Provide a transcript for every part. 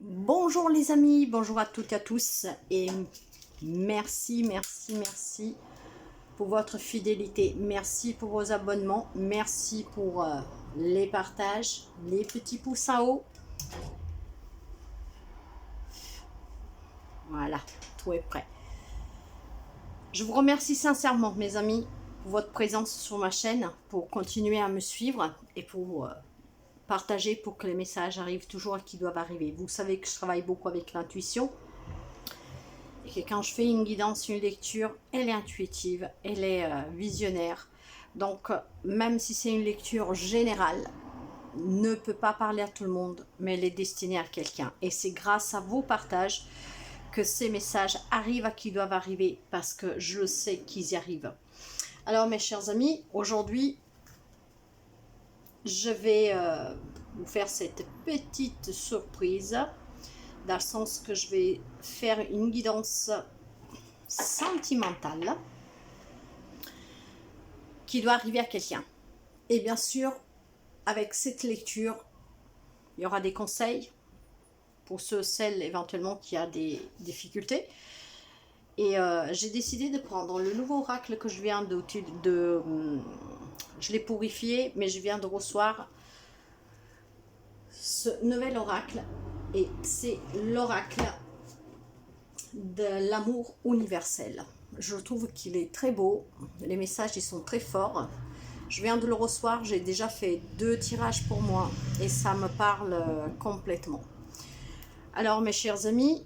Bonjour les amis, bonjour à toutes et à tous et merci pour votre fidélité, merci pour vos abonnements, merci pour les partages, les petits pouces en haut. Voilà, tout est prêt. Je vous remercie sincèrement mes amis pour votre présence sur ma chaîne, pour continuer à me suivre et pour partager pour que les messages arrivent toujours à qui doivent arriver. Vous savez que je travaille beaucoup avec l'intuition et que quand je fais une guidance, une lecture, elle est intuitive, elle est visionnaire. Donc même si c'est une lecture générale, ne peut pas parler à tout le monde, mais elle est destinée à quelqu'un. Et c'est grâce à vos partages que ces messages arrivent à qui doivent arriver, parce que je sais qu'ils y arrivent. Alors mes chers amis, aujourd'hui, je vais vous faire cette petite surprise, dans le sens que je vais faire une guidance sentimentale qui doit arriver à quelqu'un. Et bien sûr, avec cette lecture, il y aura des conseils pour celles éventuellement qui a des difficultés. Et j'ai décidé de prendre le nouveau oracle que je viens je l'ai purifié, mais je viens de recevoir ce nouvel oracle, et c'est l'oracle de l'amour universel. Je trouve qu'il est très beau, les messages ils sont très forts. Je viens de le recevoir, j'ai déjà fait 2 tirages pour moi et ça me parle complètement. Alors mes chers amis,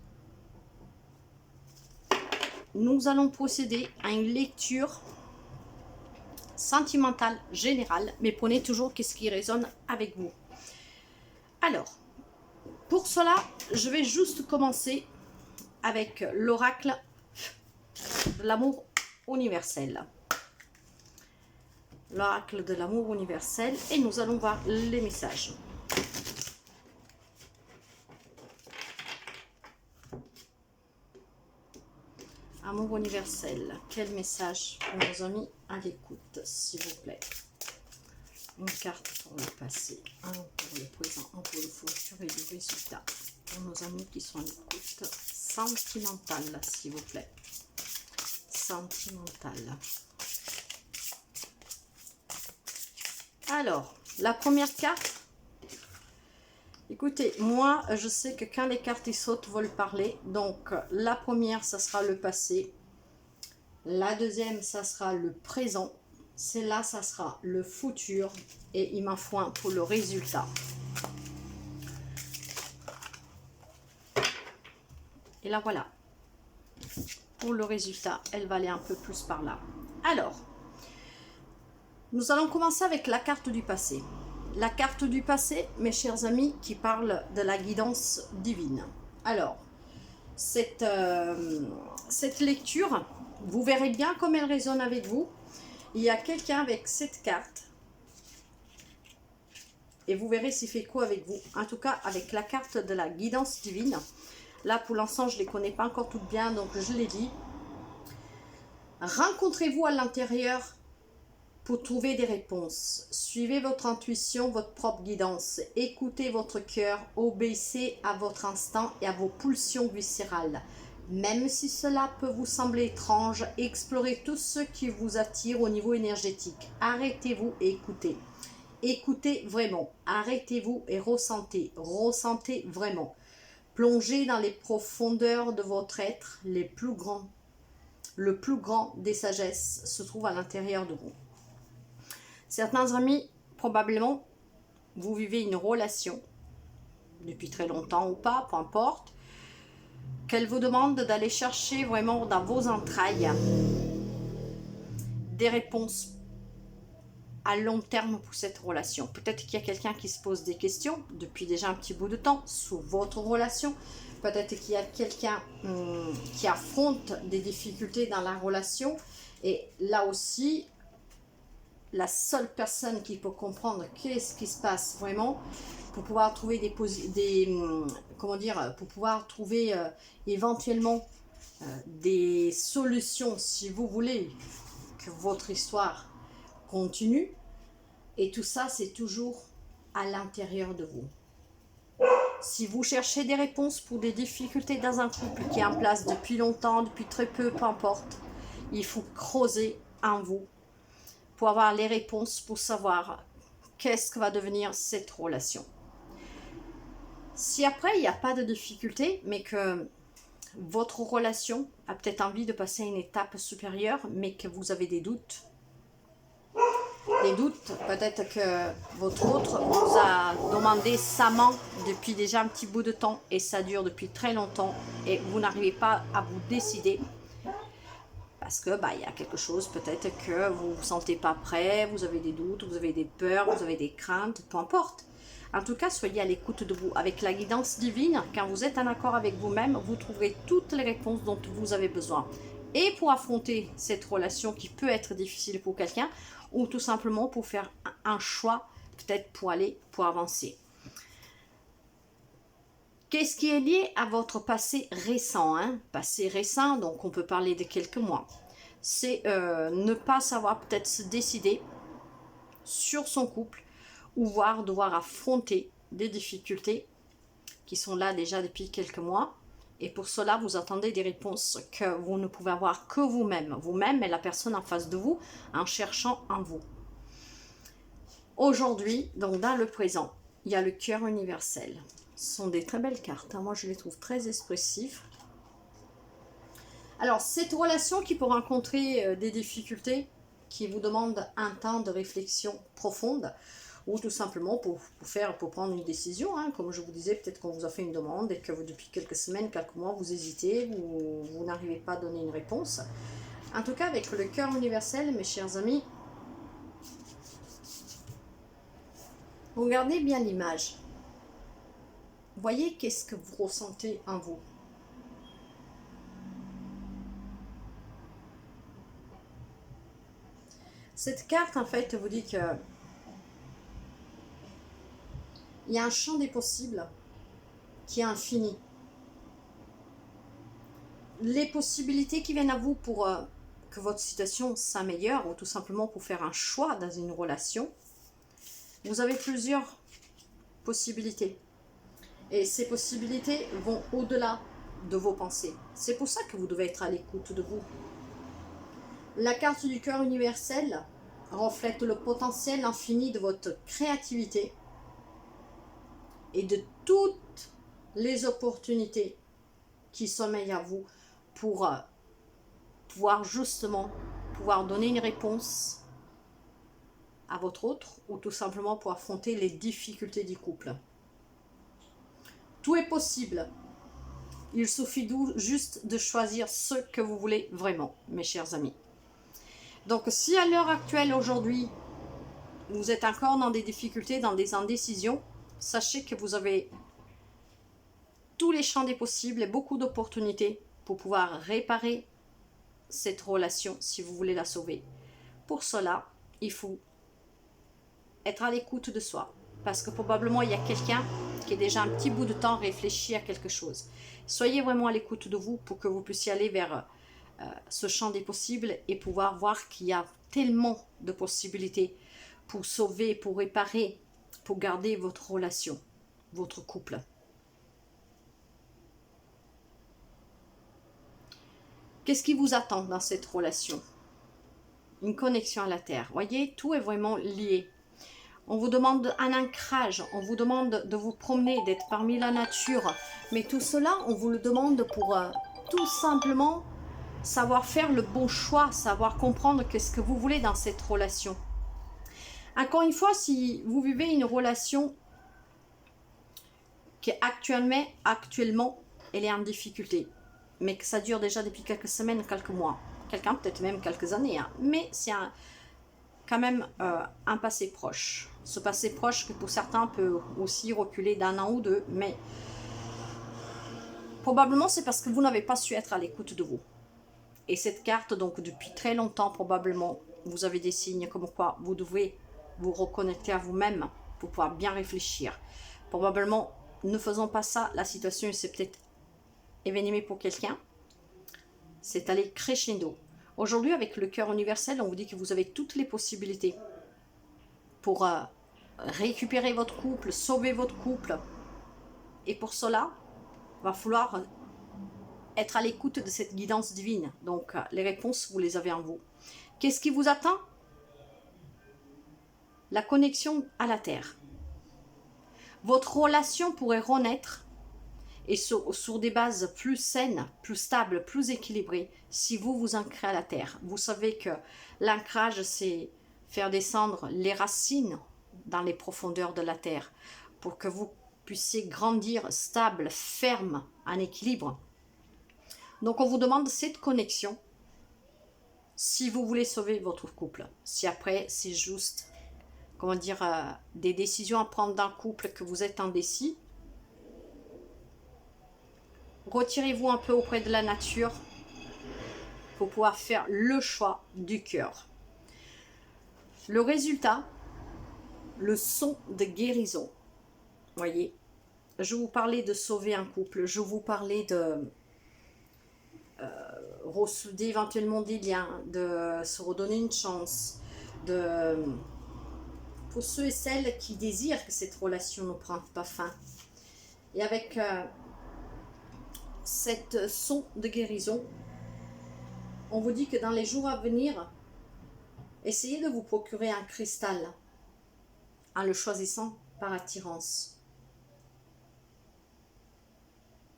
nous allons procéder à une lecture sentimentale générale, mais prenez toujours qu'est-ce qui résonne avec vous. Alors, pour cela, je vais juste commencer avec l'oracle de l'amour universel. L'oracle de l'amour universel, et nous allons voir les messages. Amour universel, quel message pour nos amis à l'écoute, s'il vous plaît. Une carte pour le passé, un pour le présent, un pour le futur et le résultat. Pour nos amis qui sont à l'écoute sentimentale, s'il vous plaît. Sentimentale. Alors, la première carte. Écoutez, moi, je sais que quand les cartes sautent, veulent parler. Donc, la première, ça sera le passé. La deuxième, ça sera le présent. Celle-là, ça sera le futur. Et il m'en faut un pour le résultat. Et là, voilà. Pour le résultat, elle va aller un peu plus par là. Alors, nous allons commencer avec la carte du passé. La carte du passé, mes chers amis, qui parle de la guidance divine. Alors, cette lecture, vous verrez bien comme elle résonne avec vous. Il y a quelqu'un avec cette carte. Et vous verrez s'il fait quoi avec vous. En tout cas, avec la carte de la guidance divine. Là, pour l'instant, je ne les connais pas encore toutes bien, donc je l'ai dit. Rencontrez-vous à l'intérieur pour trouver des réponses. Suivez votre intuition, votre propre guidance. Écoutez votre cœur, obéissez à votre instinct et à vos pulsions viscérales. Même si cela peut vous sembler étrange, explorez tout ce qui vous attire au niveau énergétique. Arrêtez-vous et écoutez. Écoutez vraiment. Arrêtez-vous et ressentez. Ressentez vraiment. Plongez dans les profondeurs de votre être, les plus grands. Le plus grand des sagesses se trouve à l'intérieur de vous. Certains amis, probablement, vous vivez une relation, depuis très longtemps ou pas, peu importe, qu'elle vous demande d'aller chercher vraiment dans vos entrailles des réponses à long terme pour cette relation. Peut-être qu'il y a quelqu'un qui se pose des questions depuis déjà un petit bout de temps sur votre relation. Peut-être qu'il y a quelqu'un qui affronte des difficultés dans la relation. Et là aussi, la seule personne qui peut comprendre qu'est-ce qui se passe vraiment pour pouvoir trouver pour pouvoir trouver éventuellement des solutions, si vous voulez que votre histoire continue. Et tout ça, c'est toujours à l'intérieur de vous. Si vous cherchez des réponses pour des difficultés dans un couple qui est en place depuis longtemps, depuis très peu, peu importe, il faut creuser en vous pour avoir les réponses, pour savoir qu'est-ce que va devenir cette relation. Si après, il n'y a pas de difficulté, mais que votre relation a peut-être envie de passer à une étape supérieure, mais que vous avez des doutes, peut-être que votre autre vous a demandé savamment depuis déjà un petit bout de temps et ça dure depuis très longtemps et vous n'arrivez pas à vous décider parce que il y a quelque chose, peut-être que vous ne vous sentez pas prêt, vous avez des doutes, vous avez des peurs, vous avez des craintes, peu importe. En tout cas, soyez à l'écoute de vous. Avec la guidance divine, quand vous êtes en accord avec vous-même, vous trouverez toutes les réponses dont vous avez besoin. Et pour affronter cette relation qui peut être difficile pour quelqu'un, ou tout simplement pour faire un choix, peut-être pour avancer. Qu'est-ce qui est lié à votre passé récent, Passé récent, donc on peut parler de quelques mois. C'est ne pas savoir peut-être se décider sur son couple, ou voir devoir affronter des difficultés qui sont là déjà depuis quelques mois. Et pour cela, vous attendez des réponses que vous ne pouvez avoir que vous-même. Vous-même et la personne en face de vous, en cherchant en vous. Aujourd'hui, donc dans le présent, il y a le cœur universel. Ce sont des très belles cartes. Moi, je les trouve très expressives. Alors, cette relation qui peut rencontrer des difficultés, qui vous demande un temps de réflexion profonde, ou tout simplement pour prendre une décision, comme je vous disais, peut-être qu'on vous a fait une demande et que vous, depuis quelques semaines, quelques mois, vous hésitez, vous n'arrivez pas à donner une réponse. En tout cas, avec le cœur universel, mes chers amis, regardez bien l'image. Voyez qu'est-ce que vous ressentez en vous. Cette carte, en fait, vous dit que il y a un champ des possibles qui est infini. Les possibilités qui viennent à vous pour que votre situation s'améliore, ou tout simplement pour faire un choix dans une relation, vous avez plusieurs possibilités. Et ces possibilités vont au-delà de vos pensées. C'est pour ça que vous devez être à l'écoute de vous. La carte du cœur universel reflète le potentiel infini de votre créativité et de toutes les opportunités qui sommeillent à vous pour pouvoir donner une réponse à votre autre, ou tout simplement pour affronter les difficultés du couple. Tout est possible. Il suffit juste de choisir ce que vous voulez vraiment, mes chers amis. Donc, si à l'heure actuelle, aujourd'hui, vous êtes encore dans des difficultés, dans des indécisions, sachez que vous avez tous les champs des possibles et beaucoup d'opportunités pour pouvoir réparer cette relation si vous voulez la sauver. Pour cela, il faut être à l'écoute de soi. Parce que probablement, il y a quelqu'un qui est déjà un petit bout de temps réfléchi à quelque chose. Soyez vraiment à l'écoute de vous pour que vous puissiez aller vers ce champ des possibles et pouvoir voir qu'il y a tellement de possibilités pour sauver, pour réparer, pour garder votre relation, votre couple. Qu'est-ce qui vous attend dans cette relation? Une connexion à la terre. Voyez, tout est vraiment lié. On vous demande un ancrage, on vous demande de vous promener, d'être parmi la nature. Mais tout cela, on vous le demande pour tout simplement savoir faire le bon choix, savoir comprendre qu'est-ce que vous voulez dans cette relation. Encore une fois, si vous vivez une relation qui est actuellement, elle est en difficulté, mais que ça dure déjà depuis quelques semaines, quelques mois, quelqu'un peut-être même quelques années, mais c'est quand même un passé proche. Ce passé proche que pour certains peut aussi reculer d'un an ou deux, mais probablement c'est parce que vous n'avez pas su être à l'écoute de vous. Et cette carte, donc depuis très longtemps probablement, vous avez des signes comme quoi vous devez vous reconnecter à vous-même pour pouvoir bien réfléchir. Probablement, ne faisons pas ça, la situation s'est peut-être événemée pour quelqu'un. C'est allé crescendo. Aujourd'hui, avec le cœur universel, on vous dit que vous avez toutes les possibilités pour récupérer votre couple, sauver votre couple Et pour cela, il va falloir être à l'écoute de cette guidance divine. Donc, les réponses, vous les avez en vous. Qu'est-ce qui vous attend? La connexion à la Terre. Votre relation pourrait renaître et sur des bases plus saines, plus stables, plus équilibrées, si vous vous ancrez à la Terre. Vous savez que l'ancrage, c'est faire descendre les racines dans les profondeurs de la Terre pour que vous puissiez grandir stable, ferme, en équilibre. Donc on vous demande cette connexion si vous voulez sauver votre couple. Si après c'est juste, comment dire, des décisions à prendre dans le couple que vous êtes indécis, retirez-vous un peu auprès de la nature pour pouvoir faire le choix du cœur. Le résultat, le son de guérison. Voyez, je vous parlais de sauver un couple, je vous parlais de ressouder éventuellement des liens, de se redonner une chance, pour ceux et celles qui désirent que cette relation ne prenne pas fin. Et avec cette son de guérison, on vous dit que dans les jours à venir, essayez de vous procurer un cristal en le choisissant par attirance.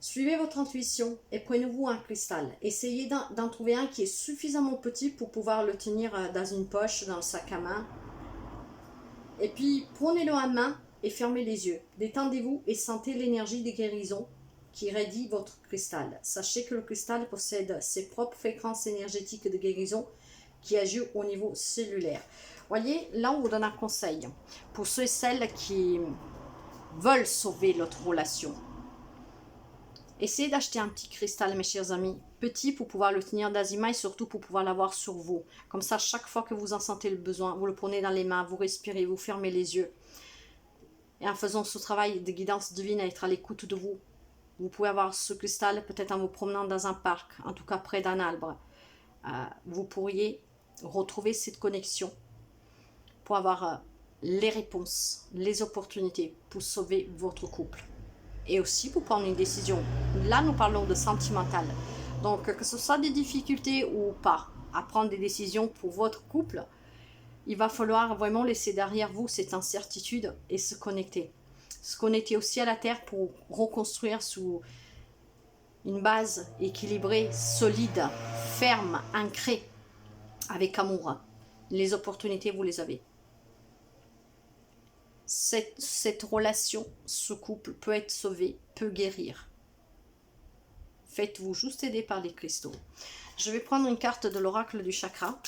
Suivez votre intuition et prenez-vous un cristal. Essayez d'en trouver un qui est suffisamment petit pour pouvoir le tenir dans une poche, dans le sac à main. Et puis prenez-le en main et fermez les yeux. Détendez-vous et sentez l'énergie de guérison qui irradie votre cristal. Sachez que le cristal possède ses propres fréquences énergétiques de guérison qui agissent au niveau cellulaire. Voyez, là on vous donne un conseil pour ceux et celles qui veulent sauver notre relation. Essayez d'acheter un petit cristal, mes chers amis, petit pour pouvoir le tenir d'azima et surtout pour pouvoir l'avoir sur vous. Comme ça, chaque fois que vous en sentez le besoin, vous le prenez dans les mains, vous respirez, vous fermez les yeux. Et en faisant ce travail de guidance divine à être à l'écoute de vous, vous pouvez avoir ce cristal peut-être en vous promenant dans un parc, en tout cas près d'un arbre. Vous pourriez retrouver cette connexion pour avoir les réponses, les opportunités pour sauver votre couple. Et aussi pour prendre une décision. Là, nous parlons de sentimental. Donc, que ce soit des difficultés ou pas, à prendre des décisions pour votre couple, il va falloir vraiment laisser derrière vous cette incertitude et se connecter. Se connecter aussi à la Terre pour reconstruire sous une base équilibrée, solide, ferme, ancrée, avec amour. Les opportunités, vous les avez. Cette relation, ce couple peut être sauvé, peut guérir. Faites-vous juste aider par les cristaux. Je vais prendre une carte de l'oracle du chakra,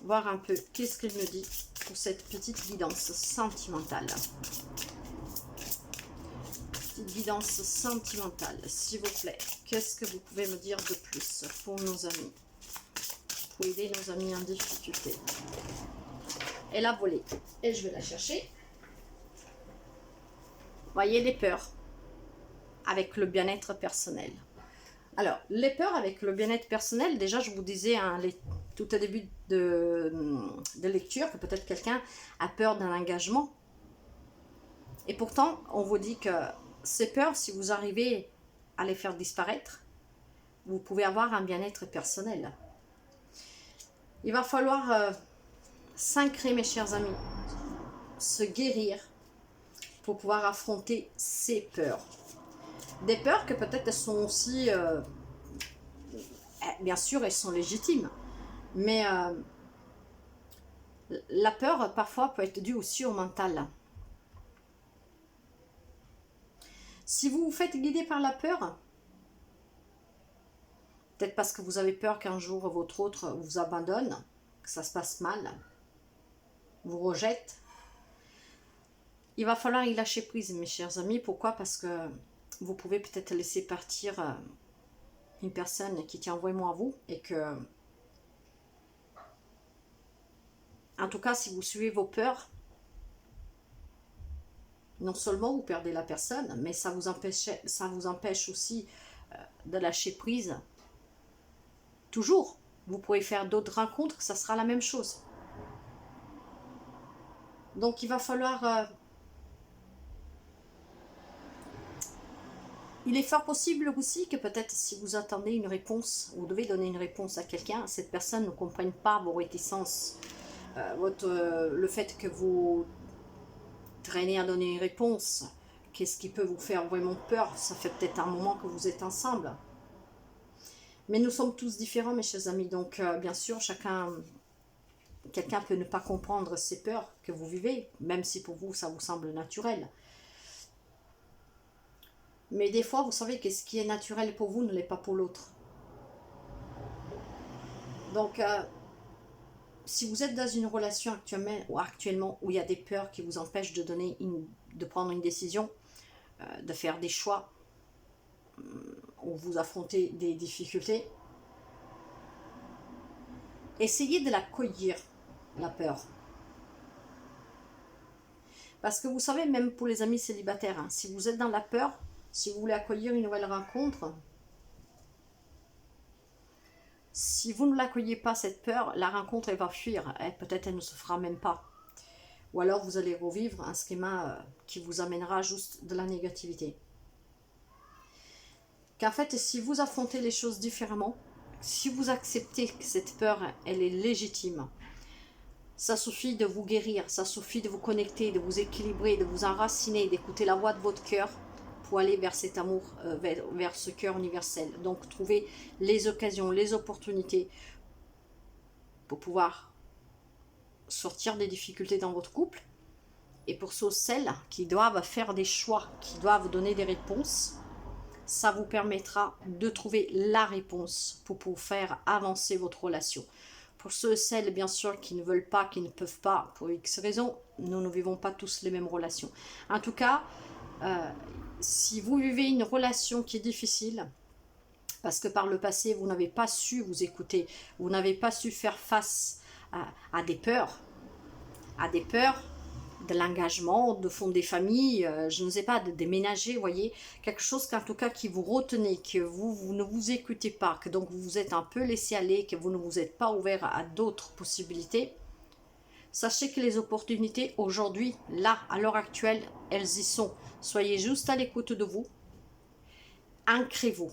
voir un peu qu'est-ce qu'il me dit pour cette petite guidance sentimentale. Petite guidance sentimentale, s'il vous plaît. Qu'est-ce que vous pouvez me dire de plus pour nos amis, pour aider nos amis en difficulté? Elle a volé et je vais la chercher. Voyez les peurs avec le bien-être personnel. Alors, les peurs avec le bien-être personnel, déjà je vous disais tout au début de lecture que peut-être quelqu'un a peur d'un engagement. Et pourtant, on vous dit que ces peurs, si vous arrivez à les faire disparaître, vous pouvez avoir un bien-être personnel. Il va falloir s'ancrer, mes chers amis, se guérir pour pouvoir affronter ces peurs. Des peurs que peut-être elles sont aussi, bien sûr, elles sont légitimes, mais la peur parfois peut être due aussi au mental. Si vous vous faites guider par la peur, peut-être parce que vous avez peur qu'un jour votre autre vous abandonne, que ça se passe mal, vous rejette, il va falloir y lâcher prise, mes chers amis. Pourquoi? Parce que vous pouvez peut-être laisser partir une personne qui tient vraiment à vous et que, en tout cas, si vous suivez vos peurs, non seulement vous perdez la personne, mais ça vous empêche aussi de lâcher prise. Toujours, vous pouvez faire d'autres rencontres, ça sera la même chose. Donc il va falloir Il est fort possible aussi que peut-être si vous attendez une réponse, vous devez donner une réponse à quelqu'un, cette personne ne comprenne pas vos réticences, le fait que vous traînez à donner une réponse, qu'est-ce qui peut vous faire vraiment peur, ça fait peut-être un moment que vous êtes ensemble. Mais nous sommes tous différents, mes chers amis, donc bien sûr, quelqu'un peut ne pas comprendre ces peurs que vous vivez, même si pour vous, ça vous semble naturel. Mais des fois, vous savez que ce qui est naturel pour vous ne l'est pas pour l'autre. Donc, si vous êtes dans une relation actuellement où il y a des peurs qui vous empêchent de prendre une décision, de faire des choix, où vous affrontez des difficultés, essayez de l'accueillir, la peur. Parce que vous savez, même pour les amis célibataires, hein, si vous êtes dans la peur, si vous voulez accueillir une nouvelle rencontre, si vous ne l'accueillez pas, cette peur, la rencontre, elle va fuir. Peut-être elle ne se fera même pas. Ou alors vous allez revivre un schéma qui vous amènera juste de la négativité. Qu'en fait, si vous affrontez les choses différemment, si vous acceptez que cette peur, elle est légitime, ça suffit de vous guérir, ça suffit de vous connecter, de vous équilibrer, de vous enraciner, d'écouter la voix de votre cœur, pour aller vers cet amour, vers ce cœur universel. Donc, trouver les occasions, les opportunités pour pouvoir sortir des difficultés dans votre couple. Et pour celles qui doivent faire des choix, qui doivent donner des réponses, ça vous permettra de trouver la réponse pour faire avancer votre relation. Pour celles, bien sûr, qui ne veulent pas, qui ne peuvent pas, pour X raisons, nous ne vivons pas tous les mêmes relations. En tout cas, si vous vivez une relation qui est difficile, parce que par le passé, vous n'avez pas su vous écouter, vous n'avez pas su faire face à des peurs, de l'engagement, de fonder des familles, je ne sais pas, de déménager, vous voyez, quelque chose qu'en tout cas qui vous retenez, que vous ne vous écoutez pas, que donc vous vous êtes un peu laissé aller, que vous ne vous êtes pas ouvert à d'autres possibilités. Sachez que les opportunités aujourd'hui, là, à l'heure actuelle, elles y sont. Soyez juste à l'écoute de vous. Ancrez-vous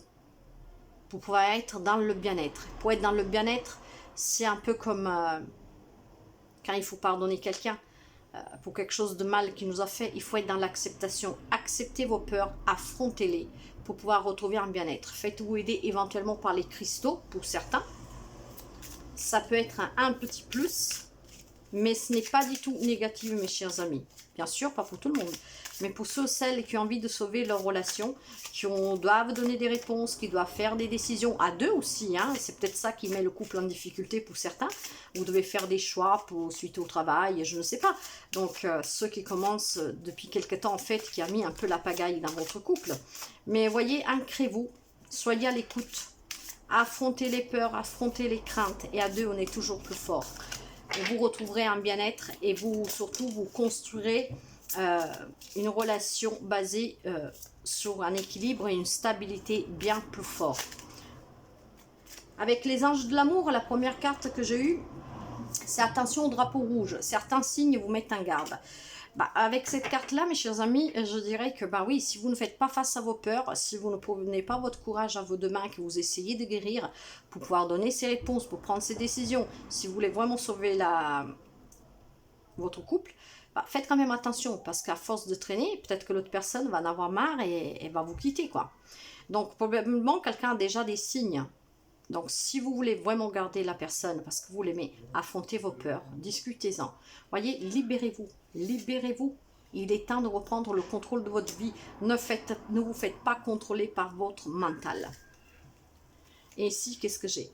pour pouvoir être dans le bien-être. Pour être dans le bien-être, c'est un peu comme quand il faut pardonner quelqu'un pour quelque chose de mal qu'il nous a fait. Il faut être dans l'acceptation. Acceptez vos peurs, affrontez-les pour pouvoir retrouver un bien-être. Faites-vous aider éventuellement par les cristaux pour certains. Ça peut être un petit plus. Mais ce n'est pas du tout négatif, mes chers amis. Bien sûr, pas pour tout le monde. Mais pour celles qui ont envie de sauver leur relation, doivent donner des réponses, qui doivent faire des décisions à deux aussi. Hein. C'est peut-être ça qui met le couple en difficulté pour certains. Vous devez faire des choix suite au travail, je ne sais pas. Donc, ceux qui commencent depuis quelque temps, en fait, qui a mis un peu la pagaille dans votre couple. Mais voyez, ancrez-vous, soyez à l'écoute. Affrontez les peurs, affrontez les craintes. Et à deux, on est toujours plus fort. Vous retrouverez un bien-être et surtout vous construirez une relation basée sur un équilibre et une stabilité bien plus fort. Avec les anges de l'amour, la première carte que j'ai eue, c'est attention au drapeau rouge. Certains signes vous mettent en garde. Avec cette carte-là, mes chers amis, je dirais que oui, si vous ne faites pas face à vos peurs, si vous ne prenez pas votre courage à vos deux mains, que vous essayez de guérir pour pouvoir donner ces réponses, pour prendre ces décisions, si vous voulez vraiment sauver votre couple, faites quand même attention, parce qu'à force de traîner, peut-être que l'autre personne va en avoir marre et va vous quitter, quoi. Donc, probablement, quelqu'un a déjà des signes. Donc, si vous voulez vraiment garder la personne parce que vous l'aimez, affrontez vos peurs, discutez-en. Voyez, libérez-vous, libérez-vous. Il est temps de reprendre le contrôle de votre vie. Ne vous faites pas contrôler par votre mental. Et ici, qu'est-ce que j'ai?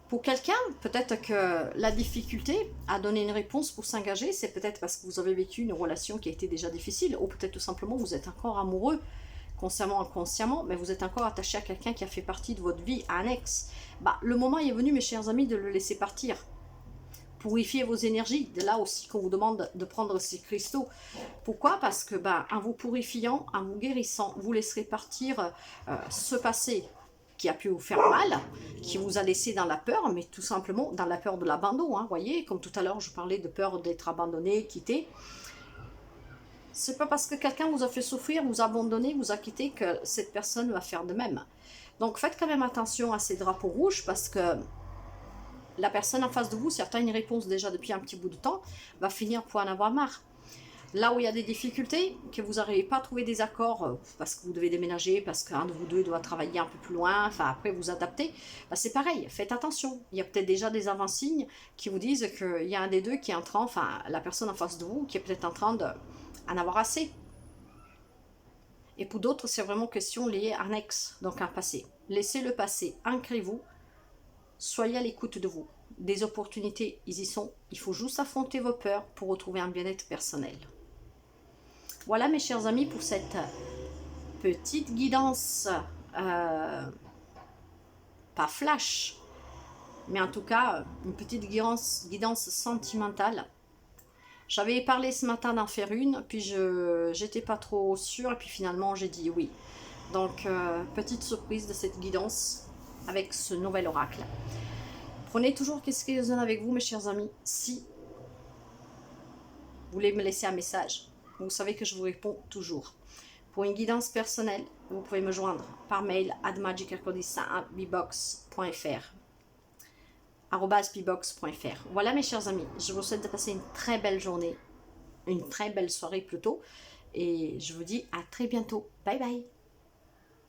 Pour quelqu'un, peut-être que la difficulté à donner une réponse pour s'engager, c'est peut-être parce que vous avez vécu une relation qui a été déjà difficile, ou peut-être tout simplement vous êtes encore amoureux, consciemment ou inconsciemment, mais vous êtes encore attaché à quelqu'un qui a fait partie de votre vie, à un ex. Le moment est venu, mes chers amis, de le laisser partir. Purifiez vos énergies. De là aussi qu'on vous demande de prendre ces cristaux. Pourquoi? Parce que en vous purifiant, en vous guérissant, vous laisserez partir ce passé qui a pu vous faire mal, qui vous a laissé dans la peur, mais tout simplement dans la peur de l'abandon. Voyez, comme tout à l'heure, je parlais de peur d'être abandonné, quitté. C'est pas parce que quelqu'un vous a fait souffrir, vous a abandonné, vous a quitté que cette personne va faire de même. Donc faites quand même attention à ces drapeaux rouges parce que la personne en face de vous, si elle a une réponse déjà depuis un petit bout de temps, va finir pour en avoir marre. Là où il y a des difficultés, que vous n'arrivez pas à trouver des accords parce que vous devez déménager, parce qu'un de vous deux doit travailler un peu plus loin, enfin après vous adapter, bah c'est pareil, faites attention. Il y a peut-être déjà des avant-signes qui vous disent qu'il y a un des deux qui est en train, enfin la personne en face de vous, qui est peut-être en train d'en avoir assez. Et pour d'autres, c'est vraiment question liée à un ex, donc un passé. Laissez le passé, ancrez-vous, soyez à l'écoute de vous. Des opportunités, ils y sont. Il faut juste affronter vos peurs pour retrouver un bien-être personnel. Voilà mes chers amis pour cette petite guidance, pas flash, mais en tout cas une petite guidance sentimentale. J'avais parlé ce matin d'en faire une, puis j'étais pas trop sûre, et puis finalement j'ai dit oui. Donc petite surprise de cette guidance avec ce nouvel oracle. Prenez toujours qu'est-ce qui résonne avec vous mes chers amis. Si vous voulez me laisser un message, vous savez que je vous réponds toujours. Pour une guidance personnelle, vous pouvez me joindre par mail à magicarcodissa@bbox.fr. Voilà mes chers amis, je vous souhaite de passer une très belle journée, une très belle soirée plutôt, et je vous dis à très bientôt. Bye bye.